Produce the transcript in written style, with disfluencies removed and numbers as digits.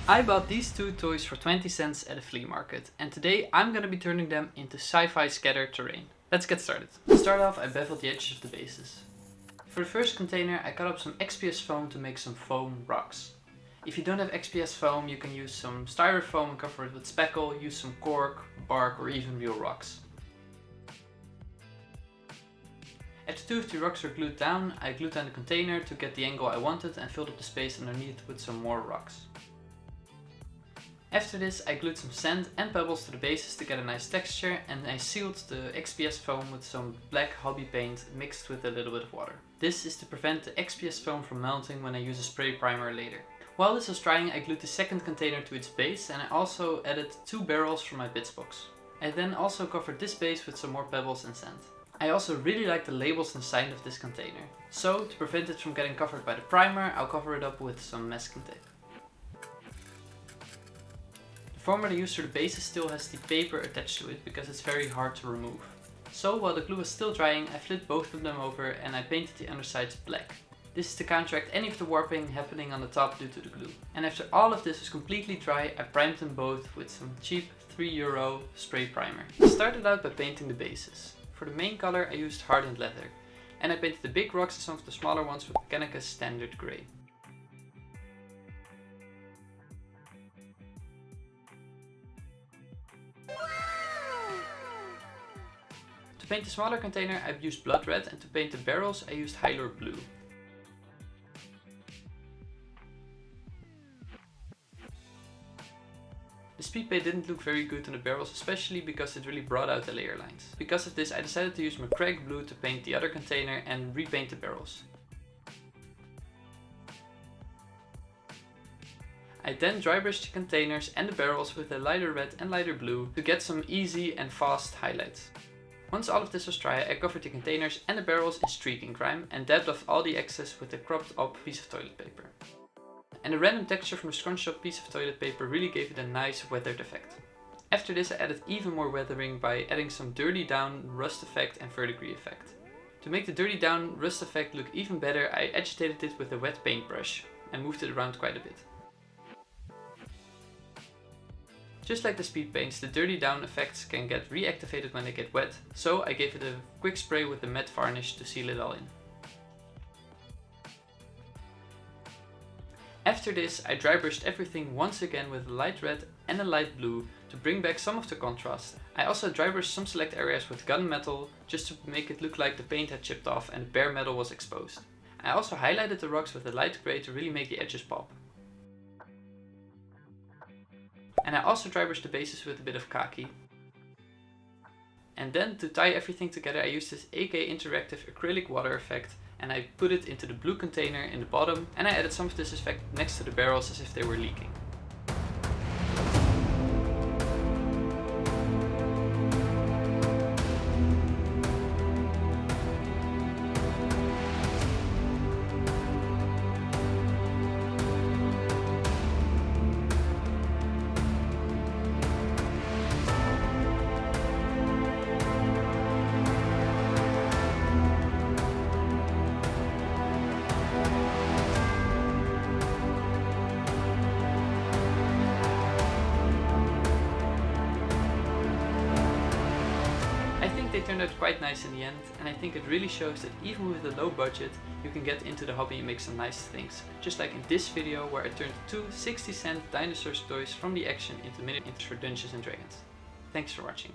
I bought these two toys for 20 cents at a flea market, and today I'm gonna be turning them into sci-fi scattered terrain. Let's get started. To start off, I beveled the edges of the bases. For the first container, I cut up some XPS foam to make some foam rocks. If you don't have XPS foam, you can use some styrofoam and cover it with spackle, use some cork, bark, or even real rocks. After two of the rocks were glued down, I glued down the container to get the angle I wanted and filled up the space underneath with some more rocks. After this, I glued some sand and pebbles to the bases to get a nice texture, and I sealed the XPS foam with some black hobby paint mixed with a little bit of water. This is to prevent the XPS foam from melting when I use a spray primer later. While this was drying, I glued the second container to its base, and I also added 2 barrels from my bits box. I then also covered this base with some more pebbles and sand. I also really like the labels inside of this container. So, to prevent it from getting covered by the primer, I'll cover it up with some masking tape. The foam that I used for the bases still has the paper attached to it because it's very hard to remove. So, while the glue was still drying, I flipped both of them over and I painted the undersides black. This is to counteract any of the warping happening on the top due to the glue. And after all of this was completely dry, I primed them both with some cheap €3 spray primer. I started out by painting the bases. For the main color I used hardened leather, and I painted the big rocks and some of the smaller ones with Mechanicus standard grey. To paint the smaller container I used blood red, and to paint the barrels I used Hylor blue. The speed paint didn't look very good on the barrels, especially because it really brought out the layer lines. Because of this I decided to use McCrack blue to paint the other container and repaint the barrels. I then dry brushed the containers and the barrels with a lighter red and lighter blue to get some easy and fast highlights. Once all of this was dry, I covered the containers and the barrels in streaking grime and dabbed off all the excess with a cropped up piece of toilet paper. And the random texture from a scrunched up piece of toilet paper really gave it a nice weathered effect. After this I added even more weathering by adding some dirty down, rust effect and verdigris effect. To make the dirty down, rust effect look even better, I agitated it with a wet paintbrush and moved it around quite a bit. Just like the speed paints, the dirty down effects can get reactivated when they get wet, so I gave it a quick spray with a matte varnish to seal it all in. After this, I dry brushed everything once again with a light red and a light blue to bring back some of the contrast. I also dry brushed some select areas with gunmetal just to make it look like the paint had chipped off and the bare metal was exposed. I also highlighted the rocks with a light grey to really make the edges pop. And I also dry brushed the bases with a bit of khaki. And then to tie everything together I used this AK interactive acrylic water effect, and I put it into the blue container in the bottom, and I added some of this effect next to the barrels as if they were leaking. They turned out quite nice in the end, and I think it really shows that even with a low budget you can get into the hobby and make some nice things. Just like in this video where I turned two 60-cent dinosaur toys from the action into miniatures for Dungeons and Dragons. Thanks for watching.